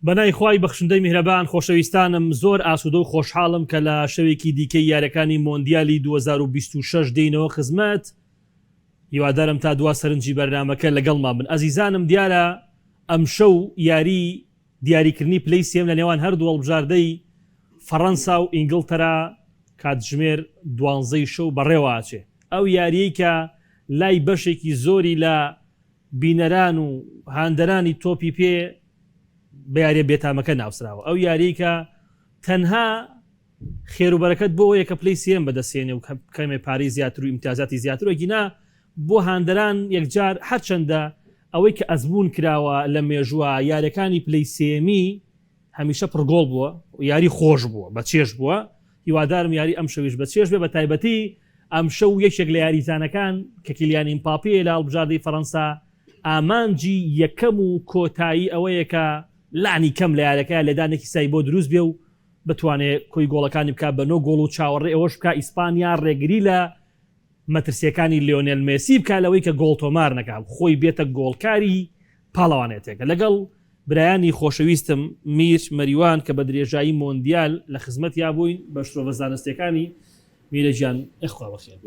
بەنای خوای بەخشندەی میهرەبان خۆشەویستانم زۆر ئاسوودە و خۆشحاڵم کە لە شەوێکی دیکەی یاریەکانی مۆندیالی 2026 دێنەوە خزمەت. هیوادارم تا دوا سەرنجی بەرنامەکە لەگەڵمان بن. ئەزیزانم دیارە ئەم شەو یاری دیاریکردنی پلەی سێم لە نێوان هەردوو هەڵبژاردەی فەڕەنسا و ئینگلتەرا کاتژمێر 12 شەو بەڕێواچێ. ئەو یاریەی کە لای بەشێکی زۆری لە بینەران و هاندەرانی تۆپی پێ بە یاریە بێتامەکە ناوسراوە. ئەو یاریی کە تەنها خێروبەرەکەت بۆ یەکە پلەی سێم بەدەستێنێ و کەمێ پارەی زیاتر و ئیمتیازاتی زیاتر وەگینا بۆ هاندەران یەکجار هەرچەندە ئەوەی کە ئەزمون کراوە لە مێژووە یاریەکانی پلەی سێمی هەمیشە پڕگۆڵ بووە و یاری خۆش بووە بە چێش بووە. هیوادارم یاری ئەم شەویش بە چێش بێ بە تایبەتی ئەم شەو یەکێک لە یاریزانەکان کە کیلیان ئیمپاپێ لە هەڵبژاردەی فەڕەنسا ئامانجی یەکەم و کۆتایی ئەوەیە کە لانی کەم لە یارەکە لێدانێکی سای بۆ دروست بێ و بتوانێت کۆی گۆڵەکانی بکات بە 9 گۆڵ و چاوەڕێ ئەوەش بکە ئیسپانیا ڕێگری لە مەترسیەکانی لیۆنێل مێسی بکە لەوەی کە گۆڵ تۆمار نەکات خۆی بێتە گۆڵکاری پاڵەوانێتێکە. لەگەڵ برایانی خۆشەویستم میر مەریوان کە بە درێژایی مۆندیال لە خزمەت یا بووین بە شتۆڤە زانستیەکانی میرەجیان ئەخوا بەخێر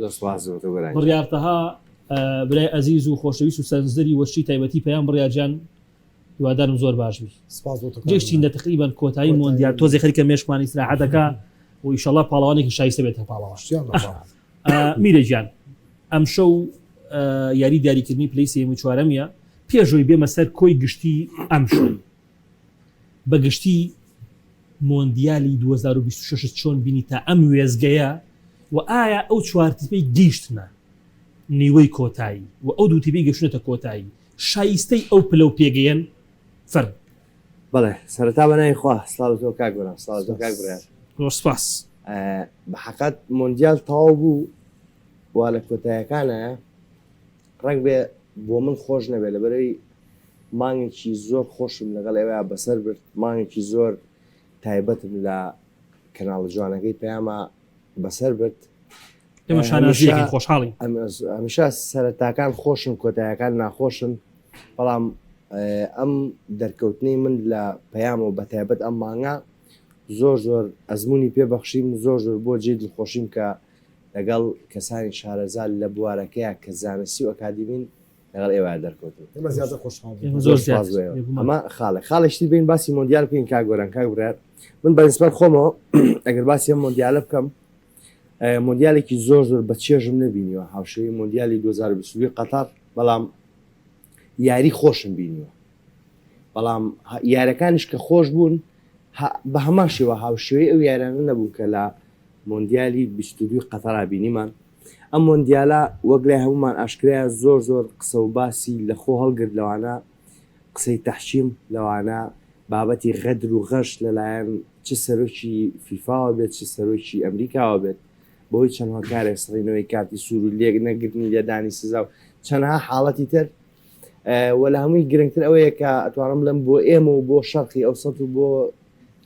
بڕیارتەها برای ئەزیز و خۆشەویست و سەرنجدەری وەشی تایبەتی پەیام بڕیارجان هیوادارم زۆر باش بی. گەشتینە تقریبان کۆتایی مۆندیال تۆزی خەریکە مێشکمانی ئیستراحەتەکە و ئیشەڵا پاڵەوانێکی شایستە بێتە پاڵەوان. میرەجیان ئەم شەو یاری دیاریکردنی پلەی سێم و چوارەمیە پێشەوەی بێمە سەر کۆی گشتی ئەم شەو بە گشتی مۆندیالی 2026 چۆن بینی تا ئەم وێزگەیە و ئایا ئەو چوارتیپەی گەیشتنە نیوەی کۆتایی و ئەو دوو تیپەی گەشتنێتە کۆتایی شایستەی ئەو پلە و پێگەیەن فەرم. بەڵێ سەرەتا بەنای خوا سڵاو تۆ کاک بەرام سڵاو تۆ کاک برایان سپاس. بە حەقەت مۆندیال تەواو بوو وا لە کۆتاییەکانە ڕەنگ بێ بۆ من خۆش نەبێت لەبەرەوەی مانگێکی زۆر خۆشم لەگەڵ ئێوەیە بەسەر برد مانگێکی زۆر تایبەتم لە کەناڵ جوانەکەی پەیامە بەسەر برد. خۆشحاڵی هەمیشە سەرەتاکان خۆشن کۆتاییەکان ناخۆشن بەڵام ئەم دەرکەوتنی من لە پەیام و بە تایبەت ئەم مانگە زۆر زۆر ئەزمموی پێبەخشیم زۆر زۆر بۆ جێ دڵخۆشیم کە لەگەڵ کەسانی شارەزار لە بوارەکەیە کە زانستی و ئەکادیمین لەگەڵ ئێوە دەرکەوتن ئەمە خاڵشتی بین باسی مۆندیال بکەین کاک گۆران کاک برایان من بەنسبەت خۆمەوە ئەگەر باسی ئەم مۆندیالە بکەم مۆندیالێکی زۆر زۆر بە چێژم نبینیوە هاوشەوی مۆندیالی 2022 قەتار بەڵام یاری خۆشم بینیوە بەڵام یارەکانیش کە خۆش بوون بە هەماشەوە هاوشێوەی ئەو یارانە نەبوو کە لە مۆندیالی 22 قەتەرا بینیمان. ئەم مۆندیالە وەک لای هەمومان ئاشکرایە زۆر زۆر قسە و باسی لە خۆ هەڵگرت لەوانە قسەی تەحشیم لەوانە بابەتی غەدر و غەش لەلایەن چ سەرۆکی فیفاوە بێت چ سەرۆکی ئەمریکاوە بێت بۆی چەندها کارێک سڕینەوەی کاتی سوور و لێک نەگرتنی لێدانی سزا و چەندها حاڵەتی تر وە لە هەمووی گرنگتر ئەوەیە کە ئەتوانم لەم بۆ ئێمە و بۆ شەرقی ئەوسەد و بۆ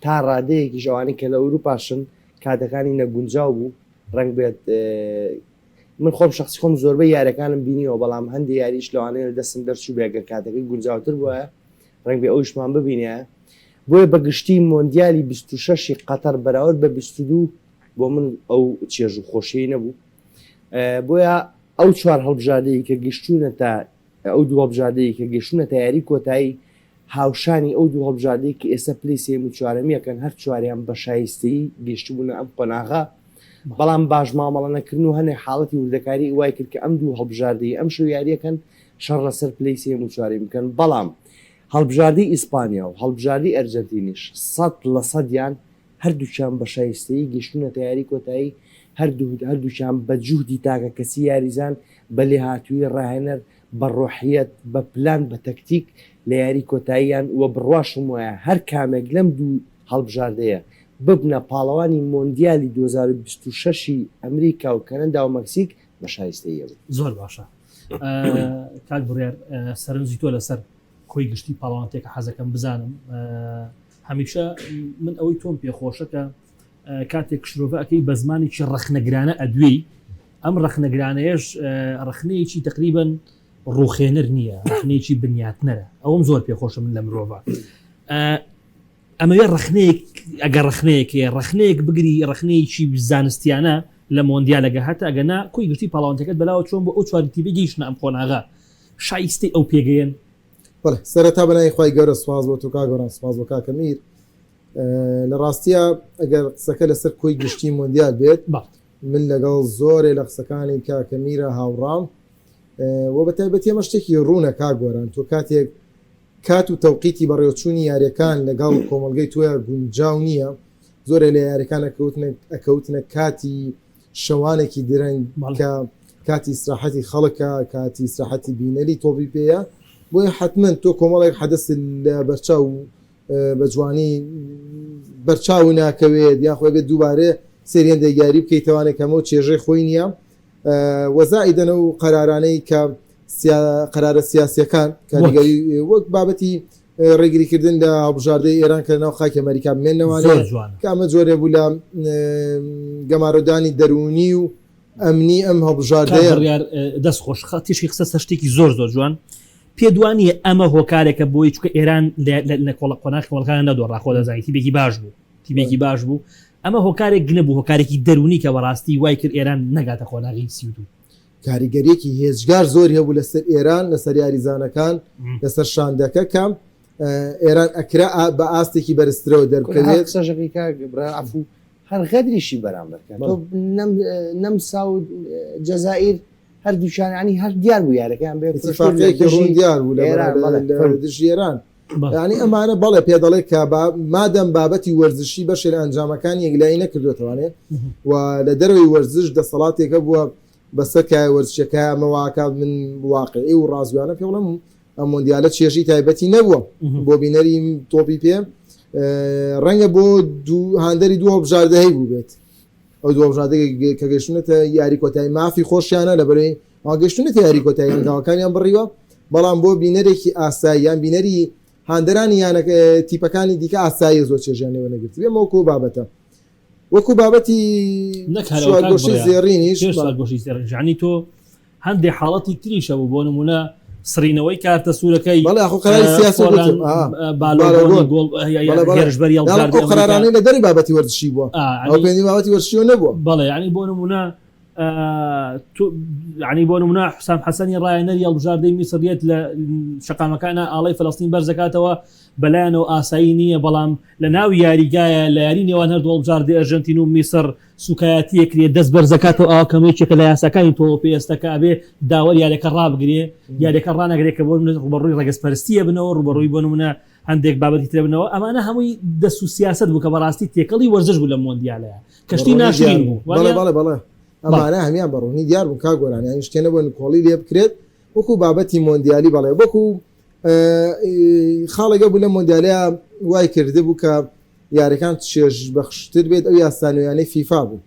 تا ڕادەیەکی ژەوانی کە لە ئەوروپاشن کاتەکانی نەگونجاو بوو ڕنگ بێت من خۆم شخصی خۆم زۆربەی یاریەکانم بینیەوە بەڵام هەندی یاریش لەوانەیە لە دەستم دەرچوو بێگەر کاتەکەی گونجاوتر بووە ڕنگ بێ ئەویشمان ببینە بۆیە بەگشتی مۆندیالی 26 قەتەر بەراورد بە 22 بۆ من ئەو چێژ و خۆشیی نەبوو بۆیە ئەو چوار هەڵبژاردەیە کە گەشتونە تا ئەو دوو هەڵبژاردەیە کە گەشتونە تا یاری کۆتایی هاوشانی ئەو دوو هەڵبژاردەیە کە ئێستا پلەی سێم و چوارەمیەکەن هەر چواریان بە شایستەیی گەشتبوونە ئەم قۆناغا بەڵام باش مامەڵەنەکردن و هەنێک حاڵەتی وردەکاری وای کرد کە ئەم دوو هەڵبژاردەیە ئەم شەو یاریەکەن شەڕ لەسەر پلەی سێم و چوارەمی بکەن بەڵام هەڵبژاردەی ئیسپانیا و هەڵبژاردەی ئەرجەنتینیش 100% هەردووچیان بە شایستەیی گەشتونە تا یاری کۆتایی هەردووچیان بە جوهدی تاکە کەسی یاریزان بە لێهاتووی ڕاهێنەر بە ڕۆحیەت بە پلان بە تەکتیک لە یاری کۆتاییان وە بڕواشم وایە هەر کامێک لەم دوو هەڵبژاردەیە ببنە پاڵەوانی مۆندیالی 2026 ئەمریکا و کەنەدا و مەکسیک بە شایستەیە زۆر باشە. کاک بڕیار سەرنجی تۆ لەسەر کۆی گشتی پاڵەوانتێکە حەزەکەم بزانم هەمیشە من ئەوەی تۆم پێخۆشەکە کاتێک شرۆڤە ئەەکەی بە زمانێکی ڕەخنەگرانە ئەدوێی ئەم ڕەخنەگرانەیەش ڕەخنەیەکی تقریبن ڕوخێنەر نییە ڕەخنەیەکی بنیاتنەرە ئەوم زۆر پێخۆشە من لە مرۆڤە ئەمەوێ ڕخنەیەک ئەگەر ڕخنەیەک بگری ڕخنەیەکی زانستیانە لە مۆندیالەگە هاتە ئەگەنا کوی گشتی پاڵاوانتەکەت بەلاوە چۆن بۆ ئەو چواریتیبی گەیشتە ئەم قۆناغا شایستی ئەو پێگەیەن. بەڵێ سەرەتا بەنای خی گەورە سواز بۆ تو کاگۆران سواز بۆ کاکە میر لە ڕاستیە ئەگەر قسەکە لەسەر کۆی گشتی مۆندیال بێت من لەگەڵ زۆرێ لە قسەکانی کاکە میرە هاوڕام و بە تایبەتی ئەمە شتێکی ڕوونە کاگۆران تۆ کاتێک کات و تەوقیتی بەڕێوەچوونی یاریەکان لەگەڵ کۆمەلگەی تۆیە گونجاو نییە زۆرێ لە یاریەکان ئەکەوتنە کاتی شەوانێکی درەنگ کە کاتی ئیسراحەتی خەڵکە کاتی ئیسراحەتی بینەری تۆبی پێەیە بۆیە حتمما تۆ کۆمەڵێک حەدەست لە بەرچاو بە جوانی بەرچاو ناکەوێت یاخۆ بێت دووبارێ سریان دەیگاری بکەیتوانێت کەمەوە چێژەی خۆی نییە وەزائیدەنە و قەرارانەی کە قەرارە سیاسیەکان کاریگەری وەک بابەتی ڕێگریکردن لە هەڵبژاردەی ئێران کە ناو خاکی ئەمریکا بمێنەوەوانێت کامە جۆرێ بوو لە گەمارۆدانی دەرونی و ئەمنی ئەم هەڵبژاردەیە دەست خۆش خاتیشی قسە شتێکی زۆر زۆر پێدوانیە ئەمە هۆکارێکە بۆی چکە ئێران لە قۆناغەکان نەدۆڕا خۆ دەزانانی تیبێکی باش بوو ئەمە هۆکارێک گنە بوو هۆکارێکی دەرونی کە بەڕاستی وای کرد ئێران نەگاتە قۆناغی 32 کاریگەریەکی هێزگار زۆر هەبوو لەسەر ئێران لەسەر یاریزانەکان لەسەر شاندەکە کەم ئێران ئەکرا بە ئاستێکی بەرزترەوە دەرکەوێت عفو هەر غەدریشی بەرامبەر نەمسا و جەزائیر هەردووشان عنی هەر دیار بوو یارەکەیان بێت ڕوون دیار بوو لە دژی ئێران ینی ئەمانە بەڵێ پێ دەڵێت کە مادەم بابەتی وەرزشی بەشێ لە ئەنجامەکان یەکلایی نەکردوێتوانێت و لە دەروی وەرزش دەسەڵاتێکە بووە بەسەرکای وەرزشەکە ئەمەواکە من واقعی و ڕازویانە پێ بڵم ئەم مۆندیالە چێژی تایبەتی نەبووە بۆ بینەری تۆپی پێ ڕەنگە بۆ هاندەری دوو هەڵبژاردەهەی بوو بێت ئەو دوو هەڵبژاردەی کە گەشتونەتە یاری کۆتایی مافی خۆشیانە لە بەرەوەی گەشتونەتی یاری کۆتایی ئەنگاوەکانیان بڕیوە بەڵام بۆ بینەرێکی ئاساییان بینەری هاندەرانی یانە تیپەکانی دیکە ئاسایی زۆر چێژیانەوە نەگرت بێ وەکو بابەتە وەکو بابەتی گۆشی زێڕینیش ژانی تۆ هەندێک حاڵەتی تریشە بوو بۆ نمونە سڕینەوەی کارتە سوورەکەی قەرارانەی لە دەری بابەتی وەرزشی بووە پێنی بابەتی وەرزشیەوە نەبووە بەڵێ ینی بۆ نمونە عنی بۆ نمونە حسام حەسەنی ڕایەنەری هەڵبژاردەی میسریەت لە شەقامەکانە ئاڵای فەڵەستین بەرزەکاتەوە بەلایەنەوە ئاسایی نییە بەڵام لە ناو یاریگایە لە یاری نێوان هەردوو هەڵبژاردەی ئەرژەنتین و میسر سوکایەتیەکرێت دەست بەرزەکاتەوە ئاکەمێکێکە لە یاساکانی تۆ پێستەکە بێ داوە یاریەکە ڕابگرێ یاریەکە ڕانەگرێت کە بۆ ڕوبەڕووی ڕێگەسپەرستیە بنەوە ڕوبەڕووی بۆ نمونە هەندێک بابەتی ترە بنەوە ئەمانە هەمووی دەست و سیاست بوو کە بەڕاستی تێکەڵی وەرزش بوو لە مۆندیالەیە کەشتی ناشرین بوو بەڵێ ئەمانە هەمیان بەڕوونی دیار بوون کاگۆران یان شتێنە بۆ کۆڵی لێ بکرێت وەکو بابەتی مۆندیالی بەڵێ وەکو خاڵێکە بوو لە مۆندیالەیە وای کرده بوو کە یاریەکان چێژ بەخشتر بێت ئەو یاسانویانەی فیفا بوو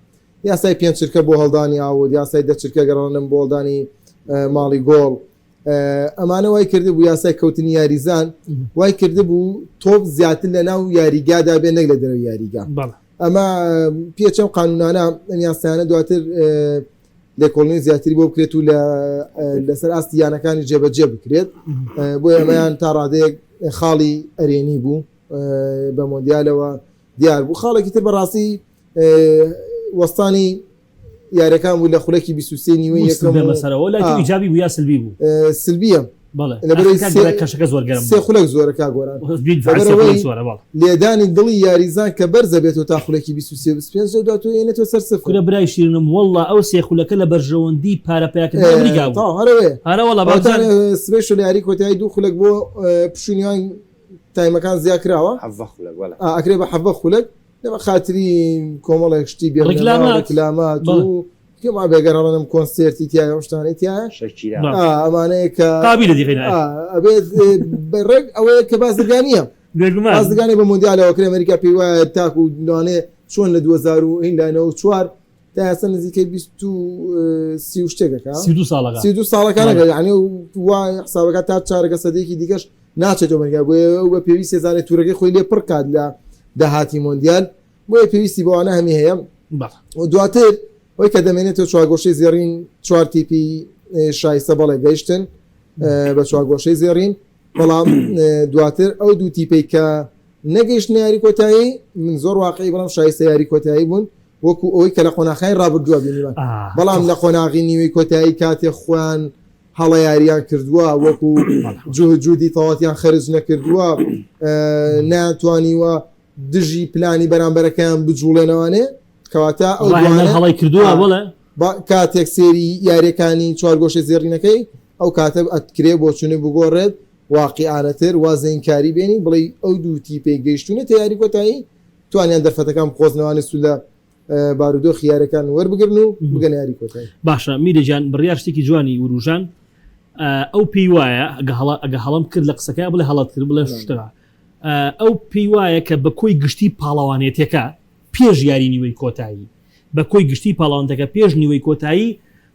یاسای پێنج چرکە بۆ هەڵدانی ئاود یاسای دە چرکە گەڕانم بۆ هەڵدانی ماڵی گۆڵ ئەمانە وای کرده بوو یاسای کەوتنی یاریزان وای کرده بوو تۆپ زیاتر لە ناو یاریگادا بێ نەک لە دەرەوەی یاریگا ئەمە پێچەم قانونانە ئەم یاسایانە دواتر لێکۆڵنی زیاتری بۆ بکرێت و لەسەر ئاستی یانەکانی جێبەجێ بکرێت بۆ ئەمەیان تا ڕادەیەک خاڵی ئەرێنی بوو بە مۆندیالەوە دیار بوو خاڵێکی تر بەڕاستی وەستانی یاریەکان بوو لە خولەکی 23 نیوەی یەکەم مەسەرەوە لای ایجابی بوو یا سلبی بوو سلبیە کەشەکە زۆر گەرم سێ خولەک زۆرە کاگۆران لێدانی دڵی یاریزان کە بەرزە بێتەوە تا خولەکی 23 دواتوە یێنێتەوە سەر سفر کورە برای شیرنم وەڵڵا ئەو سێ خولەکە لە بەرژەوەندی پارەپیاکردنی ئەمریکا بوو هەرەوەڵا بازار سبێشل یاری کۆتایی دوو خولەک بۆ پشونیان تایمەکان زیاد کراوە ئەکرێ بە حەڤە خولەک لەمە خاتری کۆمەڵێک شتی بێ ڕێکلامات و ما بێگەڕڵم کۆنسرتی تایە شتانی تایە ئەمانەیە کە قابلە دیغێنە ئەبێت بەڕێک ئەوەیە کە بازرگانیە بازرگانی بە مۆندیالەوەکرێ ئەمریکا پێی وایە تاک و دوانێ چۆن لە 2004 تا ئێستا نزیکەی 20 شتێکەکە 32 ساڵەکانەکە یعنی وای حسابەکە تا چارەکە سەدەیەکی دیکەش ناچێتەوە ئەمریکا بۆ پێویستی زانێت توورەکەی خۆی لێ پڕ کات لە داهاتی مۆندیال بۆیە پێویستی بەوانە هەمی هەیە و دواتر وای کە دەمێنێتەوە چوارگۆشەی زێڕین چوار تیپی شایستە بەڵێ گەیشتن بە چوارگۆشەی زێڕین بەڵام دواتر ئەو دوو تیپەی کە نەگەیشت یاری کۆتایی من زۆر واقعی بەڵام شایستە یاری کۆتایی بوون وەکو ئەوەی کە لە قۆناغەکانی ڕابردووە بینیوە بەڵام لە قۆناغی نیوەی کۆتایی کاتێ خوان هەڵە یاریان کردووە وەکو جوودی تەواوەتیان خەرج نەکردووە ناتوانیوە دژی پلانی بەرامبەرەکەیان بجوڵێنەوەنێ کەواتە ئەو هەڵی کردووە بڵێ کاتێک سێری یاریەکانی چوارگۆشە زێڕینەکەی ئەو کاتە ئەتکرێ بۆ چونێ بگۆڕێت واقعیانەتر وازەینکاری بێنی بڵێ ئەو دووتی پێگەیشتونە تە یاری کۆتایی توانیان دەرفەتەکان بخۆزنەوەوانە سو لە بارودۆ خیارەکان وەربگرن و بگەن یاری کۆتایی باشە میرەجان بڕیار شتێکی جوانی وروژان ئەو پێی وایە ئەگە هەڵم کرد لە قسەکە بڵێ هەڵات کرد بڵێ شترا ئەو پێی وایە کە بە کۆی گشتی پاڵەوانێتەکە پێش یاری نیوەی کۆتایی بە کۆی گشتی پاڵاوانەکە پێش نیوەی کۆتایی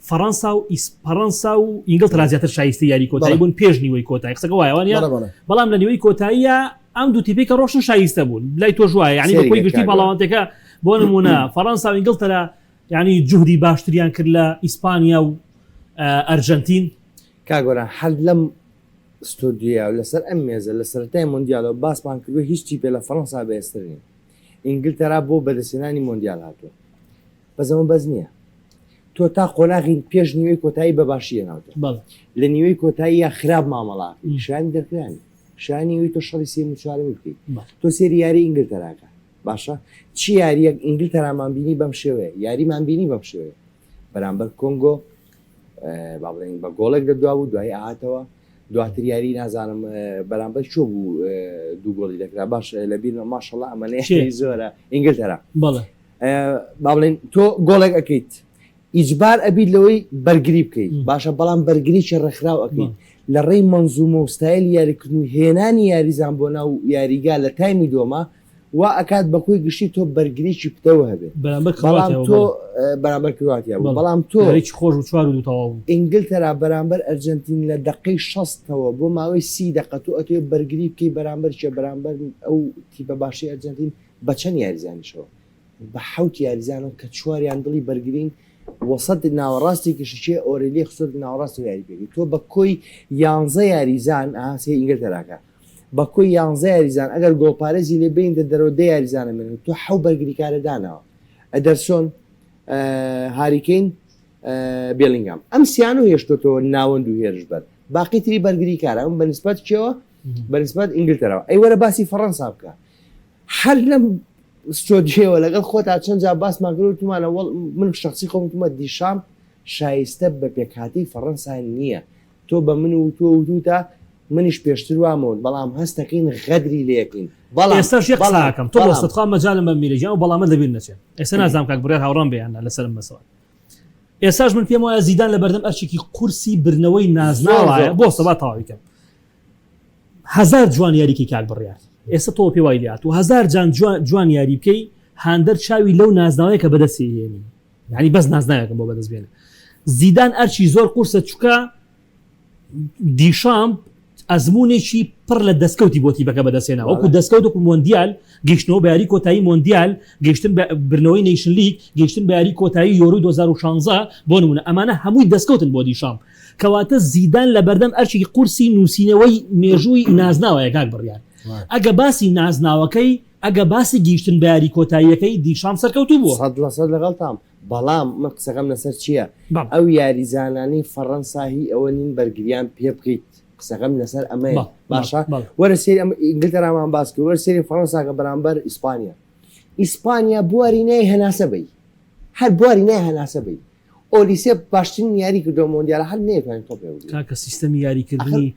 فەڕەنسا و ئینگلترا زیاتر شایستی یاری کۆتایی بوون پێش نیوەی کۆتایی قسەکە وایەوانە بەڵام لە نیوەی کۆتاییە ئەم دوو تیپێکە ڕۆشن شایستە بوون لای تۆ ژوایە یعنی بە کۆی گشتی پاڵاوانەکە بۆ نمونە فەڕەنسا و ئینگلترا یعنی جوهدی باشتریان کرد لە ئیسپانیا و ئەرجەنتین کاگۆرە هەر لەم ستودیە و لەسەر ئەم مێزە لە سەرەتای مۆندیالەوە باسمان کردو هیچی پێ لە فەڕەنسا بەێسترین ئینگلترا بۆ بەدەستێنانی مۆندیال هاتووە بەزەمە بەز نییە تۆ تا قۆناغی پێش نیوەی کۆتایی بەباشیە ناوتە لە نیوەی کۆتایی خراپ مامەڵاقی شانی دەرکرانی شانیوی تۆ شەڵی سێ چوارەمی بکەیت تۆ سێری یاری ئینگلتراکە باشە چی یاریەک ئینگلترامان بینی بەم شێوەیە یاریمان بینی بەم شێوەیە بەرامبەر کۆنگۆ با بڵێن بە گۆڵێک دەدوا بوو دوای ئاهاتەوە دواتر یاری نازانم بەرامبەر چۆ بوو دوو گۆڵی دەکرا باش لە بیر ماشەڵڵا ئەمەنەیە زۆرە ئینگلترا با بڵێن تۆ گۆڵێک ئەەکەیت ئیجبار ئەبیت لەوەی بەرگری بکەیت باشە بەڵام بەرگریی ڕێکخراو ئەەکەیت لە ڕێی منزومە و ستایل یاریکردن و هێنانی یاریزان بۆ ناو یاریگا لە تایمی دۆمە وا ئەکات بەکۆی گشتی تۆ بەرگریی پتەوە هەبێت تۆ بەرامبەر کرواتیا بەڵام تۆ خۆش و چوار و تەواو ئینگلترا بەرامبەر ئەرجنتین لە دقەی 6ەوە بۆ ماوەی 30 دقە تۆ ئەتوێ بەرگری بکەی بەرامبەر چە بەرامبەر ئەو تیپە باشی ئەرجنتین بە چەند یاریزانیشەوە بە حوت یاریزانە کە چواریان دڵی بەرگرین وەسەد ناوەڕاستی کشیێ ئۆرێلی خسۆ ناوەڕاستی یاری پێی تۆ بە کۆی 11 یاریزان ئاسی ئینگلتراکە بە کۆی 11 یاریزان ئەگەر گۆڵپارێزی لێ بین دەرەوە دە یاریزانە من تۆ حەو بەرگریکارە داناوە ئەدەرسۆن هاریکەین بێلینگام ئەم سییان و هێشتۆتەوە ناوەند و هێرش بەر باقی تری بەرگری کارە ئەم بەنسبەت کێوە بەنسبەت ئینگلترەوە ئەی وەرە باسی فەڕەنسا بکە هەر لەم ستۆدیەوە لەگەڵ خۆتا چەند جا باسمان کردوتمانە من شخصی خۆمتمە دیشام شایستە بە پێکهاتی فەڕەنسا نییە تۆ بە من و تۆ و دووتا منیش پێشتر وامەوە بەڵام هەستەکەین غەدری لێکین ئێستاش قساکەم تۆ ڕاستەخوا مەجالم بە میرەجان و بەڵامە دەبین نەچێت ئێستا نازانام کاک بڕێر هاوڕان بێیانە لەسەرم مەسەوە ئێستاش من پێم وایە زیدان لە بەردەم ئەرچێکی قورسی برنەوەی نازناوایە بۆ سەبا تەواویکەم هەزار جوان یاریکی کاک بڕیار ئێستا تۆ پێ وای لات و هەزار جوان یاری بکەی هاندەر چاوی لەو نازناوەیە کە بەدەستی هێنی یعنی بەس نازناوێکم بۆ بەدەست بێنە زیدان ئەرچی زۆر قورسە چووکە دیشام ئەزمونێکی پڕ لە دەستکەوتی بۆتی بەکە بەدەستێنەوە وەکو دەستکەوتێک مۆندیال گەیشتنەوە بە یاری کۆتایی مۆندیال گەیشتن برنەوەی نیشن لیگ گەیشتن بە یاری کۆتایی یۆروی 2016 بۆ نمونە ئەمانە هەمووی دەستکەوتن بۆ دیشام کەواتە زیدان لە بەردەم ئەرچی قورسی نووسینەوەی مێژووی نازناوەیە کاک بڕیار ئەگە باسی نازناوەکەی ئەگە باسی گەیشتن بە یاری کۆتاییەکەی دیشام سەرکەوتوو بووە 100% لەگەڵتام بەڵام من قسەکەم لەسەر چییە ئەو یاریزانانی فەڕەنساهی ئەوە نین بەرگریان پێ بکەیت قسەکەم لەسەر ئەمەیە باشە وەرە سێری ئینگلترامان باس کرد وەرە سێری فەڕەنساکە بەرامبەر ئیسپانیا بوارینەی هەناسە بی هەر بوارینەی هەناسە بی ئۆلیسێ باشترین یاری کردۆ مۆندیالە هەر نێتوانین تۆ پێ کاکە سیستەمی یاریکردنی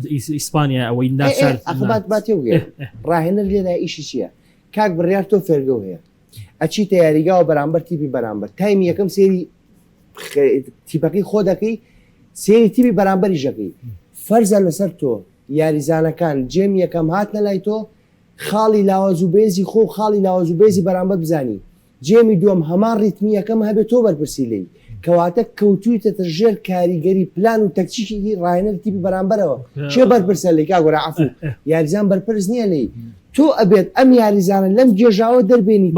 ئیسپانیا ئەوەی ناشار ئەخبات باتێوگە ڕاهێنەر لێدا ئیشی چییە کاک بڕیار تۆ فێرگە هەیە ئەچیتە یاریگاوە بەرامبەر تیپی بەرامبەر تایمی یەکەم سێری تیپەکەی خۆ دەکەی سێری تیپی بەرامبەری ژەکەی فەرزە لەسەر تۆ یاریزانەکان جێم یەکەم هاتنە لای تۆ خاڵی لاوازوبێزی خۆ خاڵی لاوازوبێزی بەرامبەر بزانی جێمی دووەم هەمان ڕیتمی یەکەم هەبێت تۆ بەرپرسی لی کەواتە کەوتویتە ژێر کاریگەری پلان و تەکچیکی ڕاهێنەر تیپی بەرامبەرەوە چێ بەرپرسە لی کاگۆرە عەفو یاریزان بەرپرس نییە لی تۆ ئەبێت ئەم یاریزانە لەم جێژاوە دەربێنی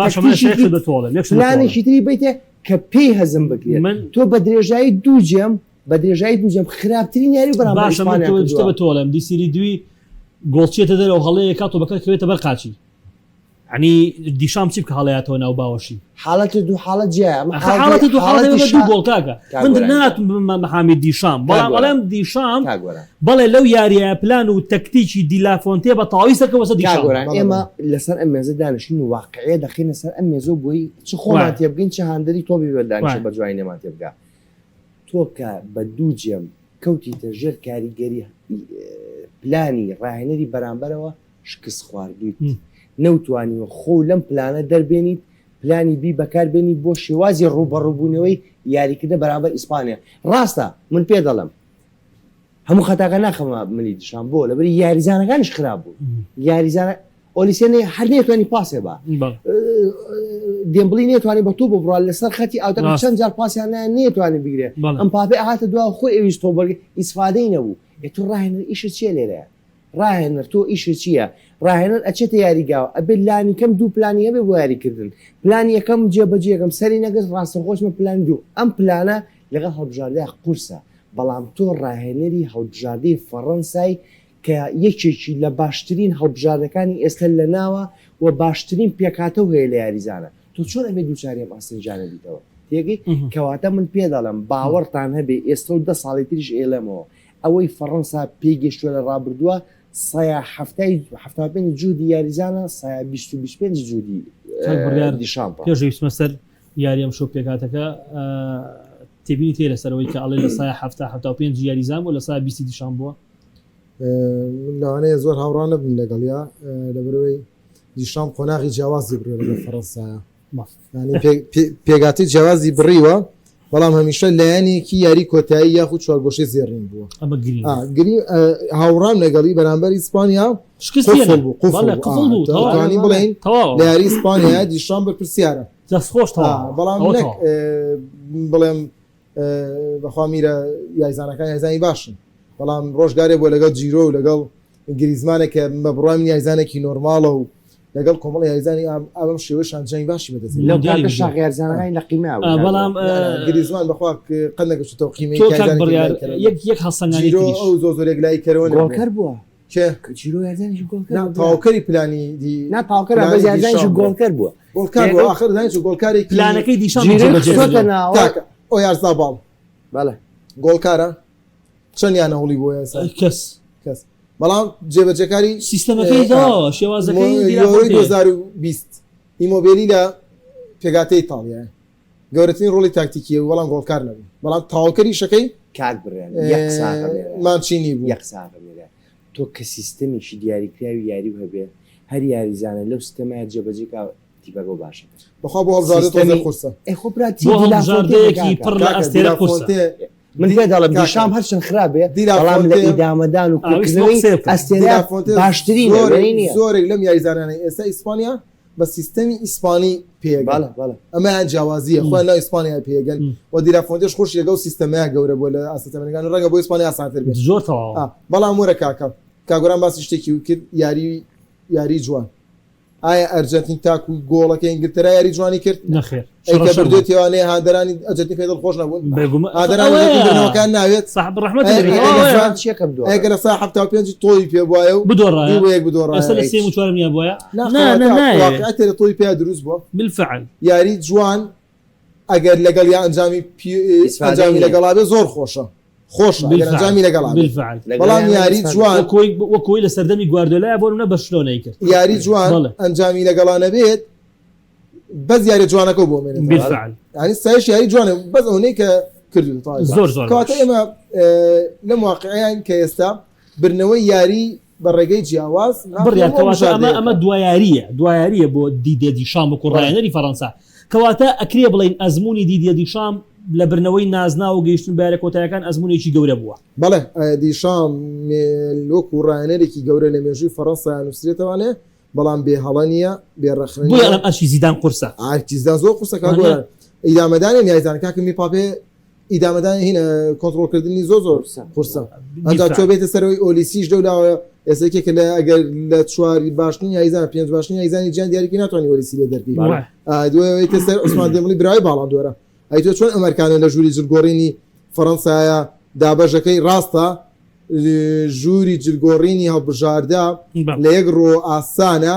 پلانێکی تری بیتێ کە پێی هەزم بکرێت تۆ بە درێژایی دوو جێم بە درێژایی دووجەم خراپترین یاری بەرامبەر بە تۆڵم دیسیری دوی گۆڵچێتە دەرەوە هەڵەیە کات و بەکەوێتە بەر قاچی عنی دیشام چی بکە هەڵەیەتەوە ناو باوەشی حاڵەتی دوو حاڵەت جیا حاڵەتی دوو حاڵەتی دوو گۆڵ کاکە من ناتم محامی دیشام بەڵام دیشام بەڵێ لەو یاریە پلان و تەکتیکی دیلافۆنتێ بە تاوی سەرکەوەسە دیشام ئێمە لەسەر ئەم مێزە دانیشین و واقعەیە دەخینە سەر ئەم مێزە بۆی چ خۆمان تێ بگەین چ هاندەری تۆ بێدانیش بە جوای نێمان تێ بگا تۆ کە بە دوو جێم کەوتیتە ژێر کاریگەری پلانی ڕاهێنەری بەرامبەرەوە شکست خواردویت نەوتوانیوە خۆ لەم پلانە دەربێنیت پلانی بی بەکاربێنی بۆ شێوازی ڕوبەڕووبوونەوەی یاریکردە بەرامبەر ئیسپانیا ڕاستە من پێ دەڵم هەموو خەتاکە ناخەمە ملی دیشان بۆ لەبەری یاریزانەکانش خراپ بوو یاریزانە ئۆلیسێنێ هەر نێتوانی پاسێ بە دێمبڵی نێتوانانی بە تۆ بڕال لەسەر خەتی ئاوتەکە چەند جار پاسیان نێتوانێت بگرێت ئەم پاپێ هاتە دوا خۆی ئەویش تۆ بەرگی ئیسفادەی نەبوو تو ڕاهێنەر ئیشە چیە لێرەیە ڕاهێنەر تۆ ئیشە چییە ڕاهێنەر ئەچێتە یاریگاوە ئەبێت لانی کەم دوو پلانی هەبێ بۆ یاریکردن پلانی یەکەم جێبەجێکم سەری نەگەست ڕاستەخۆشمە پلان دوو ئەم پلانە لەگەڵ هەڵبژاردەیە قورسە بەڵام تۆ ڕاهێنەری هەڵبژاردەی فەڕەنسای کە یەکێکی لە باشترین هەڵبژاردەکانی ئێستا لە ناوە و باشترین پێکاتە هەیە لە یاریزانە تۆ چۆن ئەبێ دووچارێ ئاسنجانە بیتەوە تێگەی کەواتە من پێ دەڵم باوەڕتان هەبێ ئێستا و 10 ساڵی تریش ئێلەمەوە ئەوەی فەڕەنسا پێگەشتووە لە ڕابردووە هەفتاپێنی جوودی یاریزانە 25 جوودی دیشان پێشویستمە سەر یاری ئەم شۆ پێکاتەکە تێبینی تێ لەسەرەوەی کە ئەڵێ لە سایە 75 یاریزان بۆ لە سایە 20 دیشان بووە لەوانەیە زۆر هاوڕان نەبن لەگەڵیا لەبەرەوەی دیشان قۆناغی جیاوازی بڕێ لە فەڕەنسایە پێگاتی جیاوازی بڕیوە بەڵام هەمیشە لایەنێکی یاری کۆتایی یاخود چوارگۆشەی زێڕین بووە گری هاوڕام لەگەڵی بەرامبەر ئیسپانیا قوفڵ بڵین لە یاری ئیسپانیا دیشان بەرپرسیارە دەستخۆش بەڵام بڵێم بەخوا میرە یاریزانەکان یاریزانی باشن بەڵام ڕۆژگارێ بۆ لەگەڵ جیرۆ و لەگەڵ گریزمانێک کە بە بڕای من یاریزانێکی نۆرماڵە و لەگەڵ کۆمەڵی یاریزانی ئەم شێوەشان جەنگ باشی بەدەست شاغێرزانەکانی لە قیمە بەڵام گریزمان بەخوا قەنەکەشتەوە قیمەی یەک هەڵسەنگانی ئەو زۆرێک لای کەرەوە گۆڵکەر بووە چیرۆ یاریزانیش گۆڵکەر تاواکەری پلانی تاواکەر بە یاریزانیش گۆڵکەر بووە گۆڵکار بووە آخر دانیش گۆڵکارێکی پلانەکەی دیشان ئەو یارزا باڵ بەڵێ گۆڵکارە چەندیانە هەوڵی بۆ کەس بەڵام جێبەجێکاری سیستەمەکەی شێوازەکەی 2020 ئیمۆبیلی لە پێگاتەی ئیتاڵیایە گەورەترین ڕۆڵی تاکتیکیە و بەڵام گۆڵکار نەبوو بەڵام تاواکەری شەکەی کات بڕێن مانچینی بوو یەکساغەمێرە تۆ کە سیستەمێکی دیاریکراوی یاری هەبێ هەر یاریزانە لەو سیستەمای جێبەجێکا تیبەگە باشە بەخوا بۆ هەڵبژاردە قورسە هەڵبژاردەیەکی پڕ لە ئەستێرە قورسە من پێ دەڵم دیشام هەرچەند خراپێ بەڵام لە ئیدامەدان و ئەستێرا باشترین زۆرێک لەم یاریزانانەی ئێستا ئیسپانیا بە سیستەمی ئیسپانی پێگەڵە ئەمە جیاوازیە خۆیان لە ئیسپانیا پێگەن و دیرافۆنتێش خۆش لەگەڵ سیستەمەیە گەورە بۆ لە ئاسەتەمەنەکان ڕەنگە بۆ ئیسپانیا ئاسانتر بێت زۆر بەڵام وەرە کاگۆران باسی شتێکی کرد یاری جوان ئایا ئەرجەنتین تاکو گۆڵەکە ئینگلترا یاری جوانی کرد نەخێر بردوێتیوانەیە هادەرانی ئەرجەنتین پێدڵ خۆش نەبوون ئادەرانەکان ناوێت صاحب ڕەحمەت ئەگەر لە سا 75 تۆی پێ بواە و بدۆڕایە ئەستا لە 3 و 4 نیە بواە واقعیەتێ تۆی پێ دروست بووە بالفعل یاری جوان ئەگەر لەگەڵ یا ئەنجامی لەگەڵابێ زۆر خۆشە ئەنجامی لەگەڵ بەڵام یاری جوان وەکۆی لە سەردەمی گواردیۆلایە بۆ منە بەشلۆنەی کرد یاری جوان ئەنجامی لەگەڵانە بێت بەس یاری جوانەکە بۆ من بالفعل ینی سایش یاری جوانە بەس ئەوەی کە کردو زۆر کاتە ئێمە لەم واقعیان کە ئێستا برنەوەی یاری بە ڕێگەی جیاواز ئەمە دوایاریە بۆ دیدێ دیشام و کوڕایەنەری فەڕەنسا کەواتە ئەکرێ بڵین ئەزمموی دیدە دیشام لە برنەوەی نازنا و گەیشتن بارە کۆتایەکان ئەزمونێکی گەورە بووە بەڵێ دیشام لۆک و ڕایەنەرێکی گەورە لە مێژووی فەڕەنسا نووسێتەوانێ بەڵام بێ هەڵەنیە بێڕەخنە ئەشی زیدان قورسە ئارتیزدان زۆر قورسەکە ئیدامەدانی یاریزان کاکەمی پاپێ ئیدامەدان هینە کۆنتڕۆلکردنی زۆر قورسە ئەنجا تۆ بێتە سەرەوەی ئۆلیسیش دەولاوە ئێسێکێک لە ئەگەر لە چواری باشنی یایزان پێنج باشنی یایزانی جیان دیارێکی ناتوانانی ئۆلیسی لێ دەربی دوێتە سەر عوسمان دێمڵی برای باڵان دۆرە ئەی تۆ چۆن ئەمریکانە لە ژووری جلگۆڕینی فەڕەنسایە دابەژەکەی ڕاستە ژووری جلگۆڕینی هەڵبژاردا لە یەک ڕۆ ئاسانە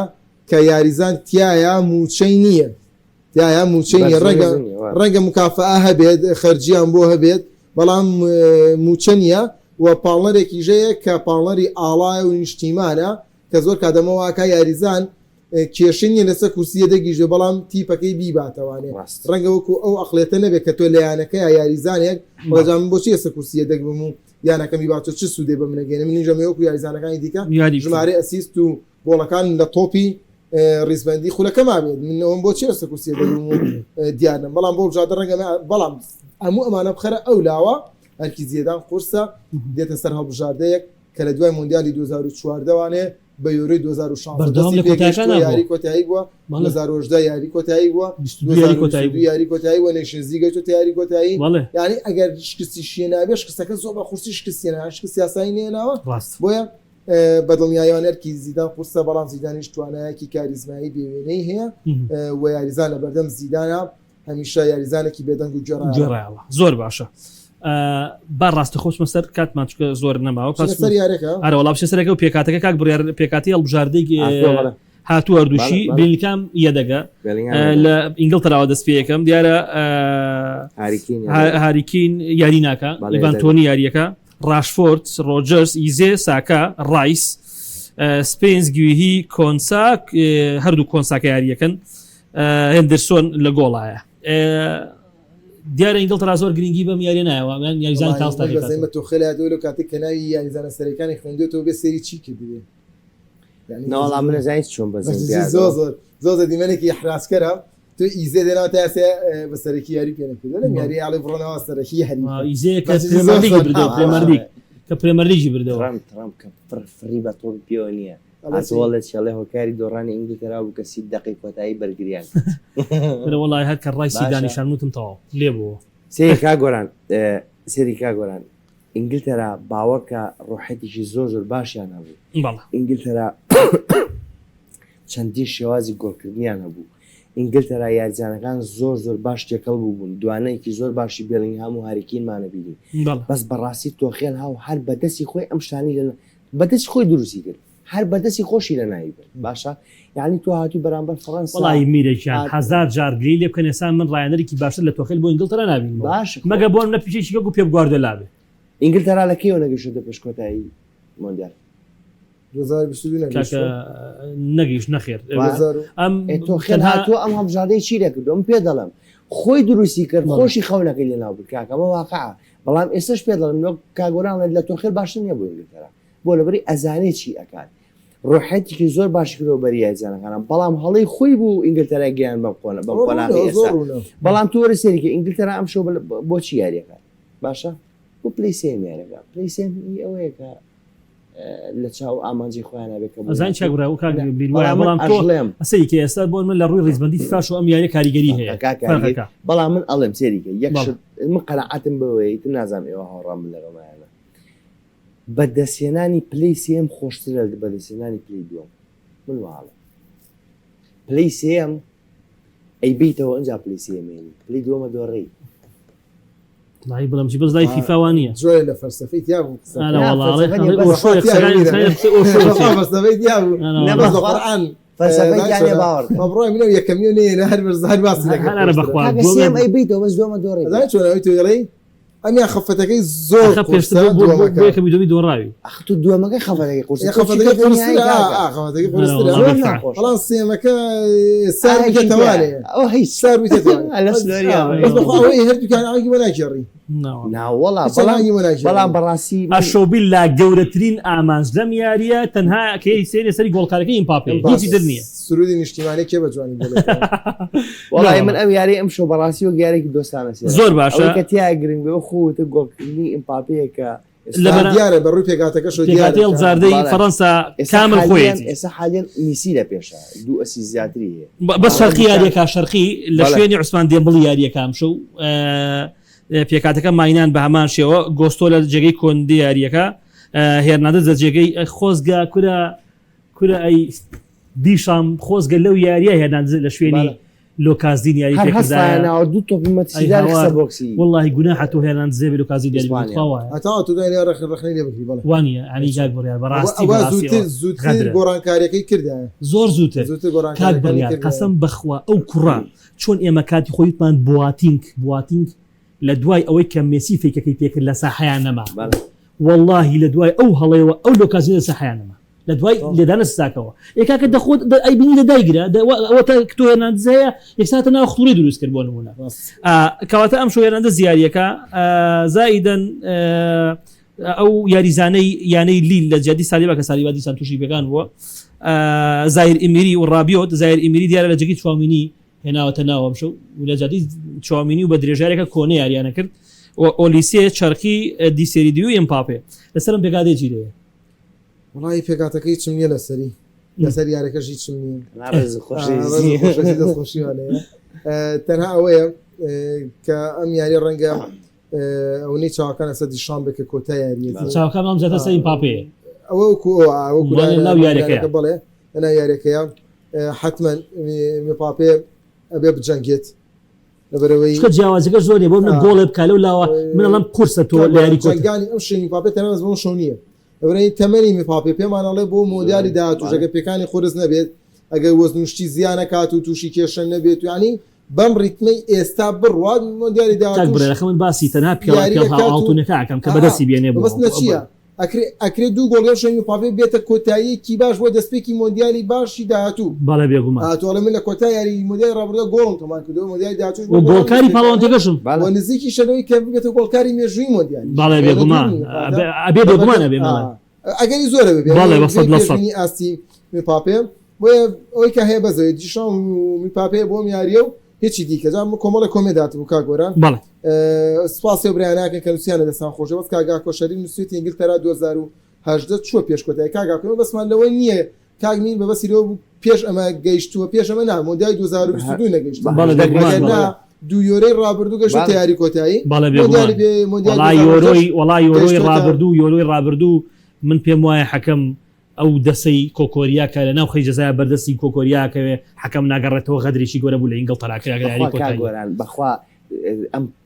کە یاریزان تایە موچەی نییە تایە موچەی ڕەنگە مکافە هەبێت خەرجیان بۆ هەبێت بەڵام موچە نیە و پاڵەرێکی ژەیە کە پاڵەری ئاڵای و نیشتیمانە کە زۆر کادەمەوەکە یاریزان کێشنی لەسەر کورسیە دەگیژێ بەڵام تیپەکەی بیباتەوانێ ڕەنگە وەکو ئەو ئەقلێتە نەبێت کە تۆ لە یانەکە یاریزانێک بەجام بۆچی ئێستا کورسیە دەگبم و یانەکەمی باتۆ چ سوودێ بە منەگەێنە منی ژەمەوەکو یاریزانەکانی دیکە ژمارە ئەسیست و بۆڵەکان لە تۆپی ڕیزبندی خولەکە مابێت منەوەم بۆ چی ئێستا کورسیە دەگبم و دیارم بەڵام بۆ بژادە ڕەنگە بەڵام هەموو ئەمانە بخەرە ئەو لاوە هەرکی زیێدان قورسە دێتە سەر هەڵبژاردەیەک کە لە دوای مۆندیالی 2014وانێ بە یۆرەی 2016 یاری کۆتایی بووە 2010 یاری کۆتایی بووە یاری کۆتایی وە نێشنزیگە تۆ یاری کۆتایی یعنی ئەگەر شکستی شیە نابێ شکستەکە زۆر بە خورسی شکستێنە شکست سیاسایی نێناوە بۆیە بەدڵنیایوانەرکی زیدان قورسە بەڵام زیدانیش توانایەکی کاریزمایی بێوێنەی هەیە و یاریزان لە بەردەم زیدانە هەمیشە یاریزانێکی بێدەنگ و جێڕایەوە زۆر باشە با ڕاستە خۆشمە سەر کاتمان چکە زۆر نەماوە ئەرە وەڵام سەرەکە و پێکاتەکە کاک بڕیار پێکاتی هەڵبژاردەی هاتووە هەردووشی بینیکام یەدەگە لە ئینگلتراوە دەست پێیەکەم دیارە هاریکین یاری ناکە ئیڤانتۆنی یاریەکە ڕاشفۆرد ڕۆجەرس ئیزێ ساکا ڕایس سپێنس گوێهی کۆنساک هەردوو کۆنساکە یاریەکەن هێندرسۆن لە گۆڵایە دیارە ئینگلترا زۆر گرنگی بەم یاری نایەوە یاریزان تاستاگەمە تۆ خەلای دۆ کاتێک کە ناوی یاریزانە سەرەکانی خوێندێتەوە بێ سەری چی کردێ ناوەڵام منەزانیت چۆن زۆر دیمەنێکی حراسکەرە تو ئیزێ دێناوە تا ئێستا بەسەرەکی یاری پێ نەکردە لەم یاری ئاڵی بڕۆنەوە سەرەکی ئیزێ کە پرێمەرلیگی بردەوە ترامپ کە فڕی بە تۆ پێوە نییە ئەسوڵێت شەڵێ هۆکاری دۆڕانی ئینگلترا بوو کە 30 دقیقەی کۆتایی بەرگریان وڵای هەر کە ڕای سیدانیشان وتم تەواو لێ بووە سێری کاگۆران ئینگلترا باوەکە ڕۆحەتێکی زۆر زۆر باشیان هەبوو ئینگلترا چەندین شێوازی گۆڵکردنیان هەبوو ئینگلترا یاریزانەکان زۆر زۆر باش تێکەڵ بووبوون دوانەیەکی زۆر باشی بێڵینگهام و هاریکینمانە بینی بەس بەڕاستی تۆخێل هاو هەر بەدەستی خۆی ئەم شتانی بەدەست خۆی دروستی کرد هەر بەدەستی خۆشی لە ناوی باشە یعنی تۆ هاتووی بەرامبەر فەڕەنسا وڵی میرێکیان هەزار جارگری لێ بکەن ئێستا من ڕایەنەرێکی باشتر لە تۆخێل بۆ ئینگلترا نابین باش مەگە بۆ منە پیشێکی گەگو پێ گواردۆلا بێ ئینگلترا لە کێوە نەگەیشتە پێش کۆتایی مۆندیال 2022 نەگەیشت نەخێر تۆ خێن هاتووە ئەم هەڵبژاردەی چی دەکردو ئەم پێ دەڵم خۆی دروستی کرد خۆشی خەونەکەی لێ ناو بکە کاکەمە واقعە بەڵام ئێستاش پێ دەڵم کاگۆران لە تۆخێل باشتر نییە بۆ ئینگلترا بۆ لەبەری ئەزانێ چی ئەکات ڕۆحەتێکی زۆر باش کردەوە بەری یاریزانەکانە بەڵام هەڵەی خۆی بوو ئینگلترا گیان بەم قۆناغی ئێستا بەڵام تۆ وەرە سێریکە ئینگلترا ئەم شەو بۆچی یاریەکە باشە بۆ پلەی سێم یاریەکە پلەی سێم ئەوەیە کە لە چاو ئامانجی خۆیان نابێت ئەزان چاگرا و کاک بڵام تۆڵێم ئەسەی کە ئێستا بۆ من لە ڕووی ڕیزبەندی فاش و ئەم یاری کاریگەری هەیە بەڵام من ئەڵێم سێریکە یەک من قەنەعەتم بەوەی تر نازانم ئێوە هاوڕام من لەگەڵمایانە بەدەستێنانی پلەی سێم خۆشترە لە بەدەستێنانی پلەی دووەم من واڵە پلەی سێم ئەی بیتەوە ئەنجا پلەی سێمێنی پلەی دووەمە دۆڕێی لای بڵم چی بەس لای فیفاوانیە زۆر لە فەلسەفەی تیا بوو فەلسەفەی باوەڕ بڕۆی منە یەکەمی نێنە هەر هەر باسی سێم ئەی بیتەوە بەس دووەمە دۆڕێی چۆنەوەی توێڵی ئەمیان خەفەتەکەی زۆر پێشتەکەمی دومی دۆڕاوی تو دووەمەکەی خەفەتەکەی بەڵام سێمەکە سار بکەتەوانێ ئەو هیچ سار هەردووکان ئاگی وە ناگێڕی ناوەڵا بەڵام بەڕاستی ئەشۆبیل لا گەورەترین ئامانج لەم یاریە تەنها کەی سێنێ سەری گۆڵکارەکەی ئیمپاپێ هیچی در نییە سرودی نیشتیمانی کێ بە جوانی وڵای من ئەم یاری ئەم شۆ بەڕاستی و گارێکی دۆستانە زۆر باشە کە تیا گرنگ بێ خۆتە گۆڵکردنی ئیمپاپەیەکە دیارە بەڕووی پێکاتەکە شۆ زاردەی فەڕەنسا کامل خۆی ئێستا حالێن میسی لە پێشە دوو ئەسی زیاتری هەیە بەس شەرقی یاریەکە شەرقی لە شوێنی عوسمان دێمبڵی یاریەکەم شەو پێکاتەکە ماینان بە هەمان شێوە گۆستۆ لە جێگەی کۆندی یاریەکە هێرنادە جە جێگەی خۆزگا کورە ئەی دیشام خۆزگە لەو یاریە هێنان لە شوێنی لۆکازی دیاری هەر پێکردایە هەستانەوە دوو تۆپی مەتسیداری خسە بۆکسی والله گوناحە تۆ هێنان زێبی لۆکازی دیاری بخواوە هەتا تو دوای ڕخنەی لێ بکری بەڵێ وانە ئەنی جاک بڕیار بەڕاستی زووتر گۆڕانکاریەکەی کردایە زۆر زووتر کات بڕیار قەسەم بخوا ئەو کوڕا چۆن ئێمە کاتی خۆیتمان بواتینگ لە دوای ئەوەی کە مێسی فێکەکەی پێکرد لە ساحەیان نەما واللهی لە دوای ئەو هەڵەیەوە ئەو لۆکازی لە ساحەیان نەما لە دوای لێدانە ساکەوە یکاکە دەخۆت ئەیبینی لە دایگرە ئەوە کتۆ هێناندزەیە یەکساتە ناو خوڵی دروست کرد بۆ نمونە کەواتە ئەم شۆ هێناندە زیاریەکە زائیدەن ئەو یاریزانەی یانەی لیل لە جادی سالیبا کە سالیبا دیسان تووشی پێکان بووە زایر ئیمیری و ڕابیۆت زایر ئیمیری دیارە لە جگی چوامینی هێناوەتە ناوەم شو لە جادی چوامینی و بە درێژارێکە کۆنە یاریانە کرد ئۆلیسێ چرخی دیسێری دیو ئەمپاپێ لەسەرم پێکادێکی لێ وڵی پێکاتەکەی چم نیە لەسەری لەسەر یارەکەشی چم خۆشیوانەیە تەنها ئەوەیە کە ئەم یاری ڕەنگە ئەوەی چاوەکان ئەسە دیشان بکە کۆتا یاریە چاوەکان ئەم جاتە سەر ئیمپاپێ ئەوە یارەکە بڵێ ئەنا یارەکەیە حتمما مپاپێ ئەبێ بجەنگێت لەبەرەوەی جیاوازەکە زۆرێ بۆ منە گۆڵێ بکە لەولاوە منەڵم قورسە تۆ لە یاری جەنگانی ئەم شوێنی پاپێ تەنانەت بۆ شەو نییە لەبەرەوەی تەمەنی مپاپێ پێمانەڵێ بۆ مۆدیالی داهاتووژەکە پێکانی خۆرس نەبێت ئەگەر وەزنوشتی زیانە کات و تووشی کێشە نەبێت و ینی بەم ڕیتمەی ئێستا بڕوات مۆدیالی داهاتوو من باسی تەنها پیاڵتونەکەکەم کە بەدەستی بێنێ بەس نەچیە ئەکرێت دوو گۆڵێ شوێنی پاپێ بێتە کۆتاییەکی باش بۆ دەستپێکی مۆندیالی باشی داهاتوو باڵە بێگومان هاتووەڵە من لە کۆتا یاری مۆدیای ڕابردە گۆڵم تۆمان کردەوە مۆدیای داهاتووش گۆڵکاری پاڵەوانتەکەشم بۆ نزیکی شەوەی کە بێتە گۆڵکاری مێژووی مۆدیالی باڵە بێگومان ئەبێ بێگومانە بێ ئەگەری زۆرە باڵێ بەسەد لەسەد ئاستی مپاپێ بۆیە ئەوەی کە هەیە بەزەوەی دیشان مپاپێ بۆ میاریە و هیچی دیکە جا کۆمەڵە کۆمێدات بوو کاگۆران سپاسی و برایاناکەن کە نووسیانە دەستان خۆشە بەس کاگا کۆشەری نووسیت ئینگلتەرا 2010 چوە پێشکۆتای کاگاکەمە بەسمان لەوەی نییە کاگمین بە بەسیرەوە بێش ئەمە گەیشتووە پێش ئەمە نا مۆدیای 2022 نەگەیشت دوو یۆرەی ڕابردوو گەشت تیاری کۆتایی وڵای یۆرۆی ڕابردوو من پێم وایە حەکەم ئەو دەسەی کۆکۆریاکە لە ناو خەی جەزایە بەردەستی کۆکۆریاکەوێ حەکەم ناگەڕێتەوە غەدرێکی گۆرە بوو لە ئینگلتەراکەیان بەخوا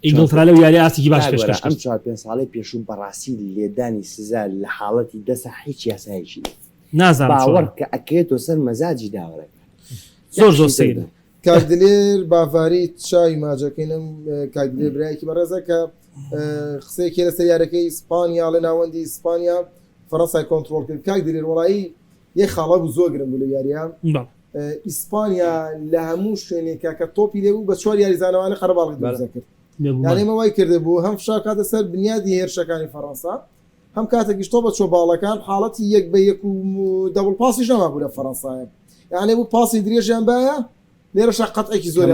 ئینگلترا لەو یاری ئاستی باش پێشکەش ئەم 4 ساڵی پێشوو بەڕاستی لێدانی سزا لە حاڵەتی دەسە هیچ یاسایەکی نازانم باوەڕ کە ئەکرێتەوە سەر مەزاجی داوەڕێک زۆر سەیرە کاکدلێر بافاری چای ماجەکەینم کاکدلێر برایەکی بەڕێزە کە قسەیەکی لەسەر یارەکەی ئیسپانیا لە ناوەندی ئیسپانیا فەڕەنسای کۆنتڕۆڵ کرد کاکدلێر وڵایی یەک خاڵە بوو زۆر گرنگ بوو لە یاریە ئیسپانیا لە هەموو شوێنێکە کە تۆپی لێبوو بە 4 یاریزانەوەی قەرەباڵغی دروست کرد یعنی ئەمە وای کرده بوو هەم فشار کاتە سەر بنیادی هێرشەکانی فەڕەنسا هەم کاتێکیش تۆ بە چۆ باڵەکان حاڵەتی یەک بە یەک و دەبڵ پاسیش نەما بوو لە فەڕەنسایە یعنی بوو پاسی درێژیان باە لێرە شقەتێکی زۆر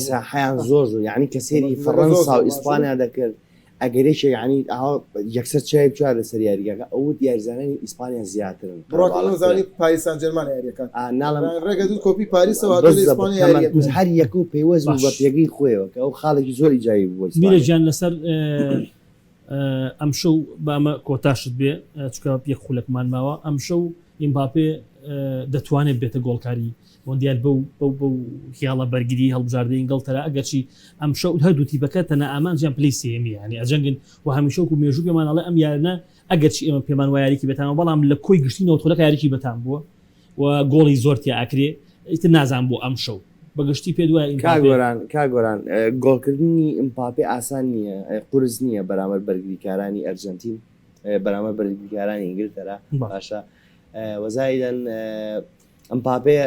ساحیان زۆر یعنی کە سێری فەڕەنسا و ئیسپانیا دەکرد ئەگەرێکی ینی یەکسەر چای بچوار لە سەر یاریگەکە ئەو دیارزانانی ئیسپانیا زیاترن ڕۆکزانی پاریسان جەرمانە یاریەکە ڕێگە دوو کۆپی پاریسەوە هەر یەک و پەیوەز بە پێگەی خۆیەوە کە ئەو خاڵێکی زۆری جایی بووە میرە گیان لەسەر ئەم شەو بامە کۆتاشت بێ چکە پێک خولەکمان ماوە ئەم شەو ئیمباپێ دەتوانێت بێتە گۆڵکاری مۆندیال بەو خیاڵە بەرگری هەڵبژاردە ئینگلتەرا ئەگەرچی ئەم شەو هەردوو تیپەکە تەنە ئامانجیان پلی سێمی ینی ئەجەنگن و هەمیشەوک و مێژوو پێمانەڵێ ئەم یارنە ئەگەرچی ئێمە پێمان وایارێکی بەتان بەڵام لە کۆی گشتی نەوتۆلەکە یاریکی بەتان بووە و گۆڵی زۆرتی ئاکرێ ئیتر نازان بۆ ئەم شەو بەگشتی پێ دوای کاگۆران گۆڵکردنی ئیمپاپێ ئاسان نییە قورس نییە بەرامبەر بەرگریکارانی ئەرجەنتین بەرامبەر بەرگریکارانی ئینگلتەرا باشە وەزایدەن ئەمپاپێ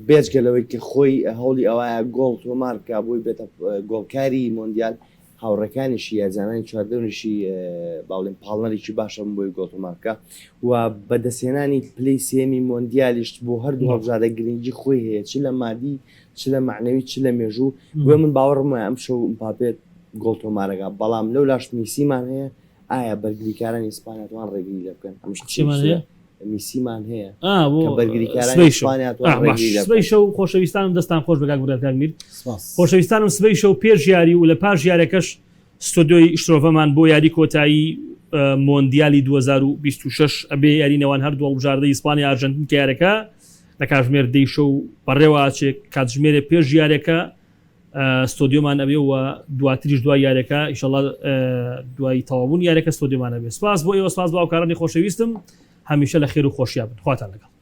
بێجگەلەوەی کە خۆی هەوڵی ئەوەیە گۆڵ تۆمارکە بۆی بێتە گۆڵکاری مۆندیال هاوڕەکانیشی یازانانی چواردەونیشی باڵێن پاڵنەرێکی باشە بۆی گۆڵتۆمارکە و بەدەسێنانی پلەی سێمی مۆندیالیش بۆ هەردوو هەڵبژاردە گرنگی خۆی هەیە چ لە مادی چ لە معنەوی چ لە مێژوو بۆ من باوەڕمە ئەم شەو ئەمپاپێت گۆڵتۆمارەکە بەڵام لەو لاش میسیمان هەیە ئایا بەرگریکارانی ئیسپانیا توان ڕێگری لێ بکەن میسیمان هەیە سبەی شەو خۆشەویستانم دەستان خۆش بەگا گورەکانمیر خۆشەویستانم سبەی شەو پێش یاری و لە پاش یارەکەش ستۆدیۆی شترۆڤەمان بۆ یاری کۆتایی مۆندیالی 2026 ئەبێ یاری نێوان هەردوو هەڵبژاردەی ئیسپانیا ئارژەنتین کە یارەکە لە کاتژمێر دەی شەو بەڕێوە ئاچێ کاتژمێرە پێش یارەکە ستۆدیۆمان ئەبێ و دواتریش دوای یاریەکە ئیشەڵڵا دوای تەواوبوون یاریەکە ستۆدیۆمان ئەبێ. سپاس بۆ ئێوە، سپاس بۆ هاوکارانی خۆشەویستم، هەمیشە لە خێر و خۆشییا بن. خواتان لەگەڵ.